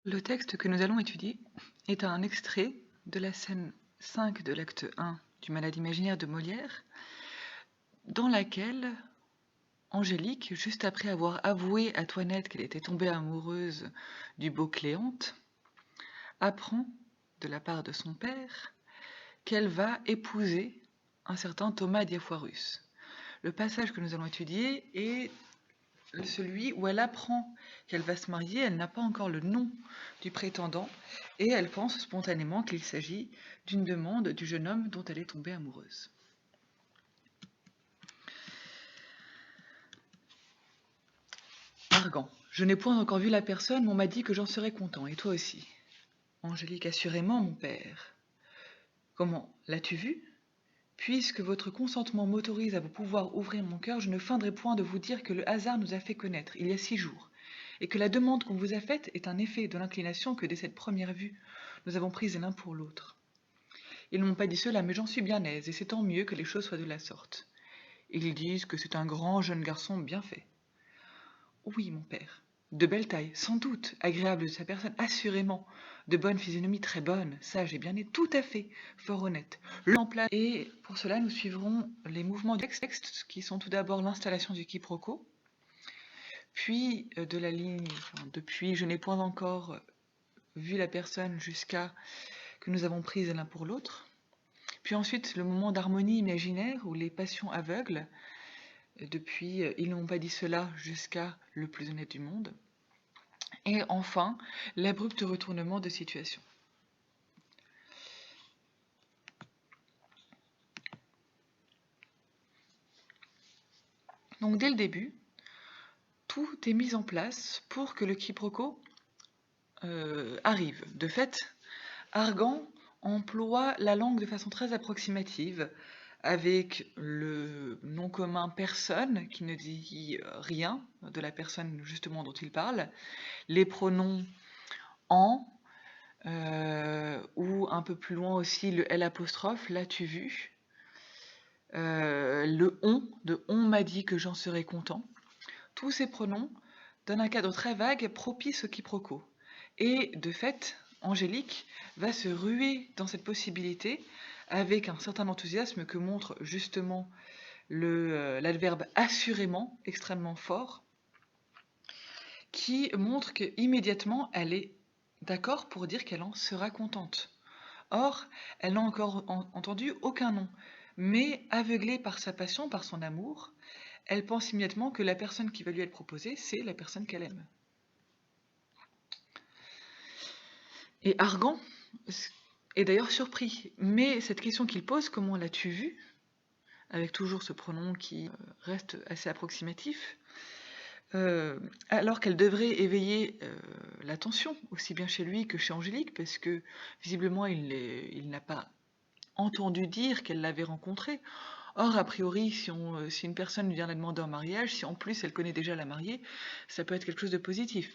Le texte que nous allons étudier est un extrait de la scène 5 de l'acte 1 du Malade imaginaire de Molière, dans laquelle Angélique, juste après avoir avoué à Toinette qu'elle était tombée amoureuse du beau Cléante, apprend, de la part de son père, qu'elle va épouser un certain Thomas Diafoirus. Le passage que nous allons étudier est celui où elle apprend qu'elle va se marier, elle n'a pas encore le nom du prétendant, et elle pense spontanément qu'il s'agit d'une demande du jeune homme dont elle est tombée amoureuse. Argan. Je n'ai point encore vu la personne, mais on m'a dit que j'en serais content, et toi aussi. Angélique. Assurément, mon père. Comment, l'as-tu vu? Puisque votre consentement m'autorise à vous pouvoir ouvrir mon cœur, je ne feindrai point de vous dire que le hasard nous a fait connaître, il y a 6 jours, et que la demande qu'on vous a faite est un effet de l'inclination que dès cette première vue, nous avons prise l'un pour l'autre. Ils ne m'ont pas dit cela, mais j'en suis bien aise, et c'est tant mieux que les choses soient de la sorte. Ils disent que c'est un grand jeune garçon bien fait. Oui, mon père. De belle taille, sans doute, agréable de sa personne, assurément, de bonne physionomie, très bonne, sage et bien née, tout à fait, fort honnête. Et pour cela, nous suivrons les mouvements du texte, qui sont tout d'abord l'installation du quiproquo, puis de la ligne, depuis je n'ai point encore vu la personne jusqu'à que nous avons prise l'un pour l'autre, puis ensuite le moment d'harmonie imaginaire ou les passions aveugles, depuis ils n'ont pas dit cela jusqu'à le plus honnête du monde, et enfin l'abrupt retournement de situation. Donc dès le début, tout est mis en place pour que le quiproquo arrive. De fait, Argan emploie la langue de façon très approximative, avec le nom commun personne qui ne dit rien de la personne justement dont il parle, les pronoms en, ou un peu plus loin aussi le L apostrophe, l'as-tu vu, le on, de on m'a dit que j'en serais content. Tous ces pronoms donnent un cadre très vague propice au quiproquo. Et de fait, Angélique va se ruer dans cette possibilité avec un certain enthousiasme que montre justement l'adverbe assurément, extrêmement fort, qui montre qu'immédiatement elle est d'accord pour dire qu'elle en sera contente. Or, elle n'a encore entendu aucun nom, mais aveuglée par sa passion, par son amour, elle pense immédiatement que la personne qui va lui être proposée, c'est la personne qu'elle aime. Et Argan est d'ailleurs surpris, mais cette question qu'il pose, comment l'as-tu vu, avec toujours ce pronom qui reste assez approximatif, alors qu'elle devrait éveiller l'attention, aussi bien chez lui que chez Angélique, parce que visiblement il n'a pas entendu dire qu'elle l'avait rencontré. Or, a priori, si une personne vient la demander en mariage, si en plus elle connaît déjà la mariée, ça peut être quelque chose de positif.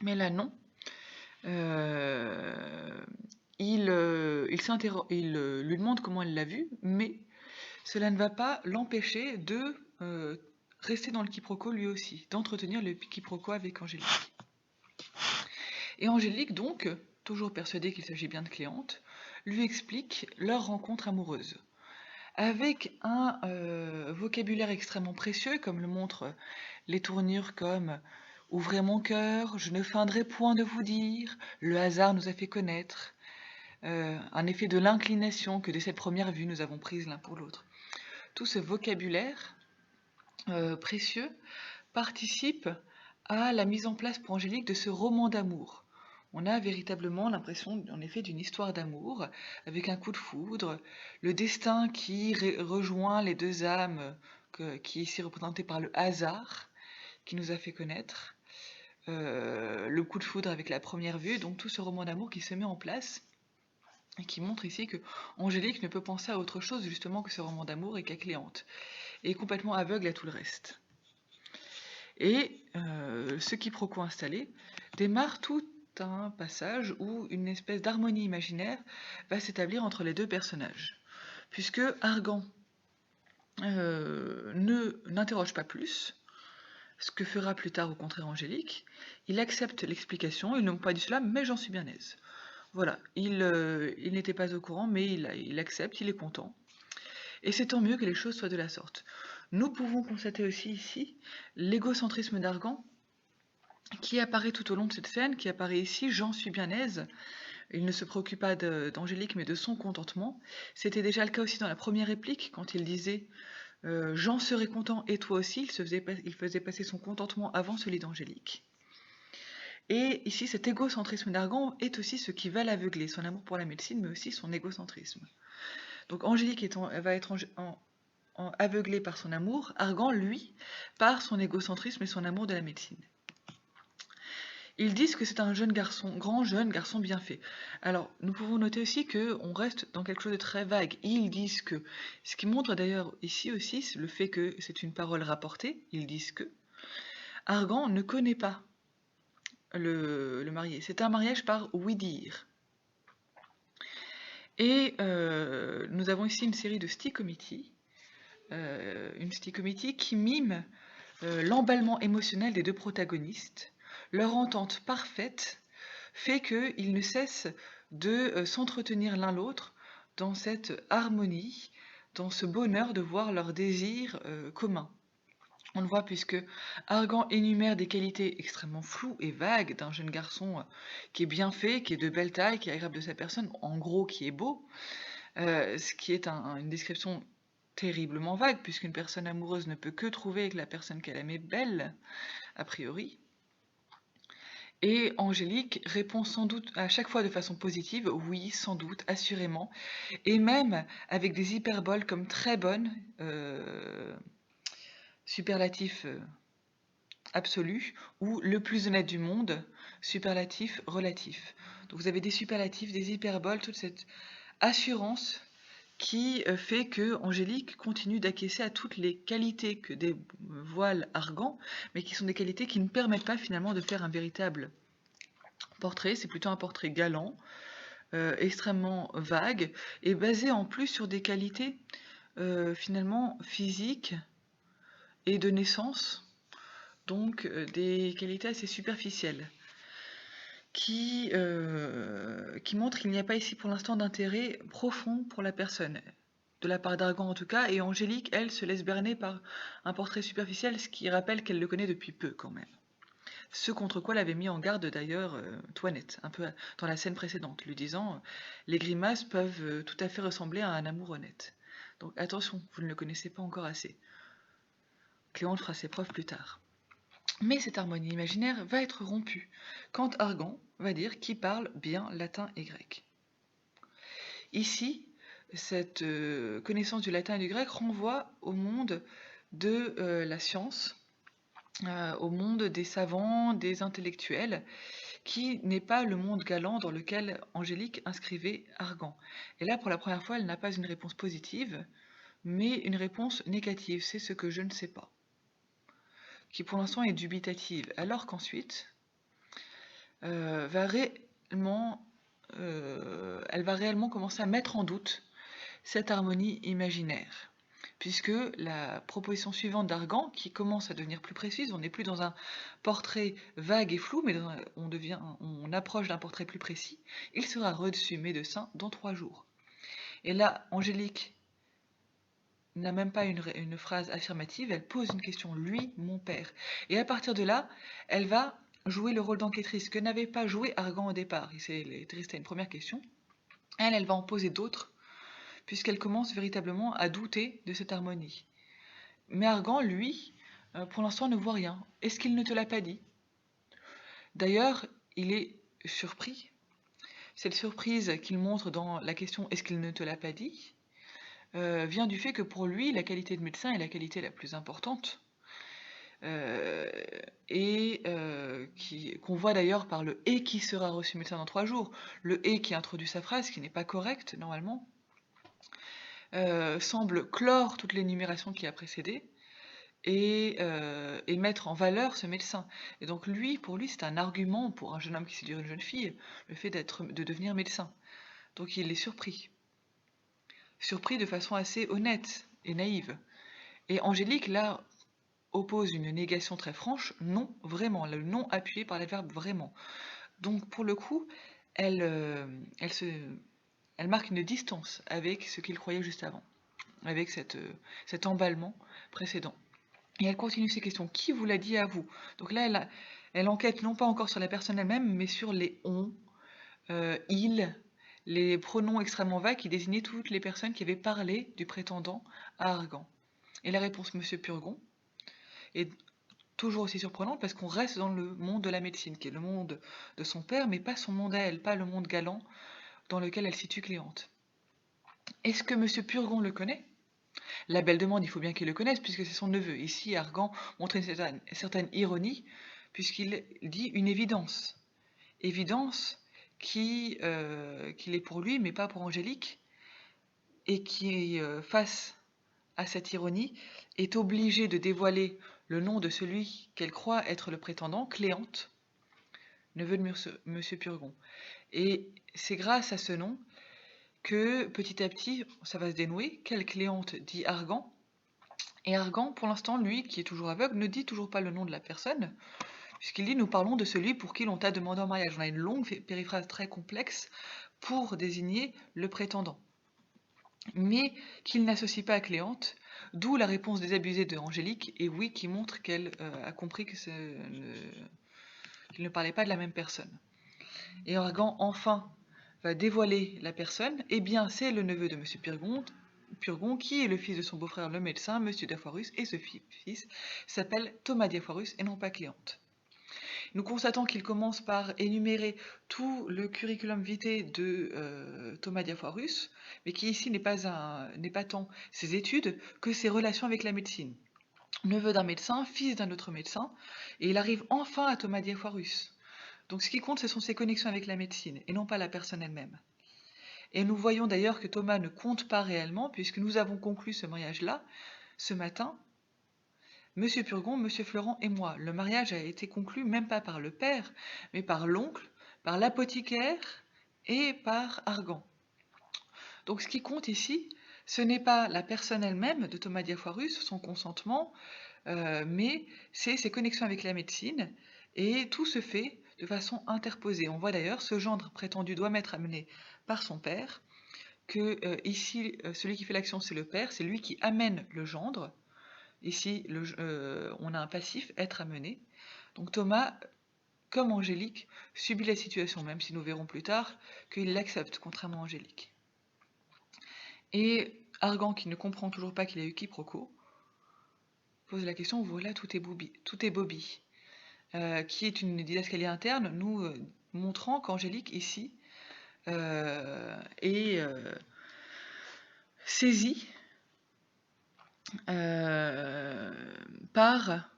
Mais là, non. Il lui demande comment elle l'a vue, mais cela ne va pas l'empêcher de rester dans le quiproquo lui aussi, d'entretenir le quiproquo avec Angélique. Et Angélique, donc, toujours persuadée qu'il s'agit bien de Cléante, lui explique leur rencontre amoureuse, avec un vocabulaire extrêmement précieux, comme le montrent les tournures comme « Ouvrez mon cœur, je ne feindrai point de vous dire, le hasard nous a fait connaître », un effet de l'inclination que dès cette première vue nous avons prise l'un pour l'autre. Tout ce vocabulaire précieux participe à la mise en place pour Angélique de ce roman d'amour. On a véritablement l'impression, en effet, d'une histoire d'amour, avec un coup de foudre, le destin qui rejoint les deux âmes, qui est ici représenté par le hasard, qui nous a fait connaître, le coup de foudre avec la première vue, donc tout ce roman d'amour qui se met en place, et qui montre ici que Angélique ne peut penser à autre chose justement que ce roman d'amour et qu'à Cléante, et est complètement aveugle à tout le reste. Et ce quiproquo installé démarre tout un passage où une espèce d'harmonie imaginaire va s'établir entre les deux personnages, puisque Argan n'interroge pas plus, Ce que fera plus tard au contraire Angélique, il accepte l'explication, ils n'ont pas dit cela, mais j'en suis bien aise. Voilà, il n'était pas au courant, mais il accepte, il est content. Et c'est tant mieux que les choses soient de la sorte. Nous pouvons constater aussi ici l'égocentrisme d'Argan qui apparaît tout au long de cette scène, qui apparaît ici, j'en suis bien aise. Il ne se préoccupe pas d'Angélique, mais de son contentement. C'était déjà le cas aussi dans la première réplique, quand il disait j'en serais content et toi aussi, il faisait passer son contentement avant celui d'Angélique. Et ici, cet égocentrisme d'Argan est aussi ce qui va l'aveugler, son amour pour la médecine, mais aussi son égocentrisme. Donc Angélique va être aveuglée par son amour, Argan, lui, par son égocentrisme et son amour de la médecine. Ils disent que c'est un grand jeune garçon bien fait. Alors, nous pouvons noter aussi qu'on reste dans quelque chose de très vague. Ils disent que, ce qui montre d'ailleurs ici aussi le fait que c'est une parole rapportée, ils disent que Argan ne connaît pas le marié. C'est un mariage par oui-dire. Et nous avons ici une série de stichométies, qui mime l'emballement émotionnel des deux protagonistes. Leur entente parfaite fait qu'ils ne cessent de s'entretenir l'un l'autre dans cette harmonie, dans ce bonheur de voir leurs désirs communs. On le voit puisque Argan énumère des qualités extrêmement floues et vagues d'un jeune garçon qui est bien fait, qui est de belle taille, qui est agréable de sa personne, en gros qui est beau, ce qui est une description terriblement vague, puisqu'une personne amoureuse ne peut que trouver que la personne qu'elle aime est belle, a priori. Et Angélique répond sans doute à chaque fois de façon positive, oui, sans doute, assurément, et même avec des hyperboles comme très bonne, superlatif absolu, ou le plus honnête du monde, superlatif relatif. Donc vous avez des superlatifs, des hyperboles, toute cette assurance qui fait que Angélique continue d'acquiescer à toutes les qualités que dévoile Argan, mais qui sont des qualités qui ne permettent pas finalement de faire un véritable portrait. C'est plutôt un portrait galant, extrêmement vague, et basé en plus sur des qualités finalement physiques et de naissance, donc des qualités assez superficielles. Qui montre qu'il n'y a pas ici pour l'instant d'intérêt profond pour la personne, de la part d'Argan en tout cas, et Angélique, elle, se laisse berner par un portrait superficiel, ce qui rappelle qu'elle le connaît depuis peu quand même. Ce contre quoi l'avait mis en garde d'ailleurs Toinette, un peu dans la scène précédente, lui disant les grimaces peuvent tout à fait ressembler à un amour honnête. Donc attention, vous ne le connaissez pas encore assez. Cléante fera ses preuves plus tard. Mais cette harmonie imaginaire va être rompue quand Argan va dire qu'il parle bien latin et grec. Ici, cette connaissance du latin et du grec renvoie au monde de la science, au monde des savants, des intellectuels, qui n'est pas le monde galant dans lequel Angélique inscrivait Argan. Et là, pour la première fois, elle n'a pas une réponse positive, mais une réponse négative, c'est ce que je ne sais pas, qui pour l'instant est dubitative, alors qu'ensuite, elle va réellement commencer à mettre en doute cette harmonie imaginaire. Puisque la proposition suivante d'Argan, qui commence à devenir plus précise, on n'est plus dans un portrait vague et flou, mais on approche d'un portrait plus précis, il sera reçu médecin dans 3 jours. Et là, Angélique n'a même pas une phrase affirmative, elle pose une question, lui, mon père. Et à partir de là, elle va jouer le rôle d'enquêtrice que n'avait pas joué Argan au départ. Il était resté à une première question. Elle va en poser d'autres, puisqu'elle commence véritablement à douter de cette harmonie. Mais Argan, lui, pour l'instant ne voit rien. Est-ce qu'il ne te l'a pas dit? D'ailleurs, il est surpris. Cette surprise qu'il montre dans la question « Est-ce qu'il ne te l'a pas dit ?» vient du fait que pour lui, la qualité de médecin est la qualité la plus importante. Qu'on voit d'ailleurs par le « et qui sera reçu médecin dans 3 jours ». Le « et » qui introduit sa phrase, qui n'est pas correcte normalement, semble clore toute l'énumération qui a précédé et mettre en valeur ce médecin. Et donc pour lui, c'est un argument pour un jeune homme qui séduit une jeune fille, le fait de devenir médecin. Donc il est surpris de façon assez honnête et naïve. Et Angélique, là, oppose une négation très franche, non, vraiment, le non appuyé par le verbe vraiment. Donc pour le coup, elle, elle marque une distance avec ce qu'il croyait juste avant, avec cet emballement précédent. Et elle continue ses questions. Qui vous l'a dit à vous? Donc là, elle enquête non pas encore sur la personne elle-même, mais sur les on, il, les pronoms extrêmement vagues qui désignaient toutes les personnes qui avaient parlé du prétendant à Argan. Et la réponse Monsieur Purgon est toujours aussi surprenante parce qu'on reste dans le monde de la médecine, qui est le monde de son père, mais pas son monde à elle, pas le monde galant dans lequel elle situe Cléante. Est-ce que Monsieur Purgon le connaît? La belle demande, il faut bien qu'il le connaisse, puisque c'est son neveu. Ici, Argan montre une certaine ironie, puisqu'il dit une évidence. Évidence qu'il est pour lui, mais pas pour Angélique, et qui, face à cette ironie, est obligé de dévoiler le nom de celui qu'elle croit être le prétendant, Cléante, neveu de Monsieur Purgon. Et c'est grâce à ce nom que petit à petit, ça va se dénouer. Quelle Cléante dit Argan? Et Argan, pour l'instant, lui, qui est toujours aveugle, ne dit toujours pas le nom de la personne, puisqu'il dit « nous parlons de celui pour qui l'on t'a demandé en mariage ». On a une longue périphrase très complexe pour désigner le prétendant. Mais qu'il n'associe pas à Cléante, d'où la réponse désabusée de Angélique, et oui, qui montre qu'elle a compris que qu'il ne parlait pas de la même personne. Et Argan, enfin, va dévoiler la personne. Eh bien, c'est le neveu de M. Purgon, qui est le fils de son beau-frère le médecin, M. Diafoirus, et ce fils s'appelle Thomas Diafoirus et non pas Cléante. Nous constatons qu'il commence par énumérer tout le curriculum vitae de Thomas Diafoirus, mais qui ici n'est pas tant ses études que ses relations avec la médecine. Neveu d'un médecin, fils d'un autre médecin, et il arrive enfin à Thomas Diafoirus. Donc ce qui compte, ce sont ses connexions avec la médecine, et non pas la personne elle-même. Et nous voyons d'ailleurs que Thomas ne compte pas réellement, puisque nous avons conclu ce mariage-là, ce matin, Monsieur Purgon, Monsieur Florent et moi. Le mariage a été conclu même pas par le père, mais par l'oncle, par l'apothicaire et par Argan. Donc ce qui compte ici, ce n'est pas la personne elle-même de Thomas Diafoirus, son consentement, mais c'est ses connexions avec la médecine, et tout se fait de façon interposée. On voit d'ailleurs ce gendre prétendu doit m'être amené par son père, que ici, celui qui fait l'action, c'est le père, c'est lui qui amène le gendre. Ici, on a un passif, être amené. Donc Thomas, comme Angélique, subit la situation, même si nous verrons plus tard qu'il l'accepte, contrairement à Angélique. Et Argan, qui ne comprend toujours pas qu'il y a eu quiproquo, pose la question, voilà, tout est Bobby, qui est une didascalie interne, nous montrant qu'Angélique, ici, est saisie par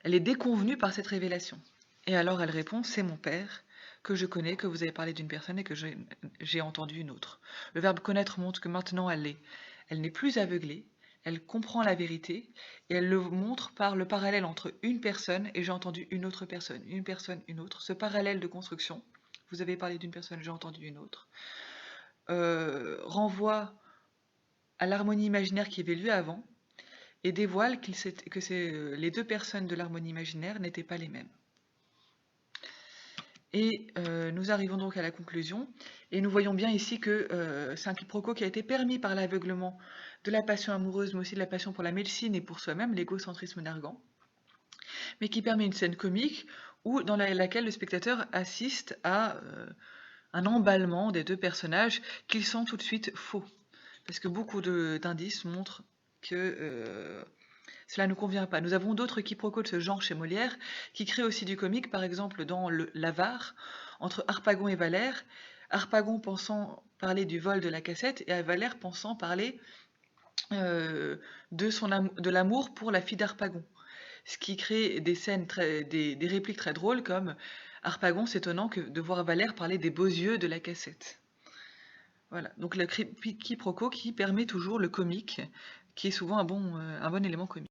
elle est déconvenue par cette révélation. Et alors elle répond, c'est mon père, que je connais, que vous avez parlé d'une personne et que j'ai entendu une autre. Le verbe connaître montre que maintenant elle n'est plus aveuglée, elle comprend la vérité, et elle le montre par le parallèle entre une personne et j'ai entendu une autre personne, une autre. Ce parallèle de construction, vous avez parlé d'une personne, j'ai entendu une autre, renvoie à l'harmonie imaginaire qui avait lieu avant et dévoile que les deux personnes de l'harmonie imaginaire n'étaient pas les mêmes. Et nous arrivons donc à la conclusion, et nous voyons bien ici que c'est un quiproquo qui a été permis par l'aveuglement de la passion amoureuse, mais aussi de la passion pour la médecine et pour soi-même, l'égocentrisme d'Argan, mais qui permet une scène comique dans laquelle le spectateur assiste à un emballement des deux personnages qu'ils sont tout de suite faux. Parce que beaucoup d'indices montrent que cela ne convient pas. Nous avons d'autres quiproquos de ce genre chez Molière, qui créent aussi du comique, par exemple dans l'Avare, entre Harpagon et Valère, Harpagon pensant parler du vol de la cassette, et Valère pensant parler de l'amour pour la fille d'Harpagon. Ce qui crée des scènes, des répliques très drôles, comme Harpagon s'étonnant de voir Valère parler des beaux yeux de la cassette. Voilà, donc le quiproquo qui permet toujours le comique, qui est souvent un bon élément comique.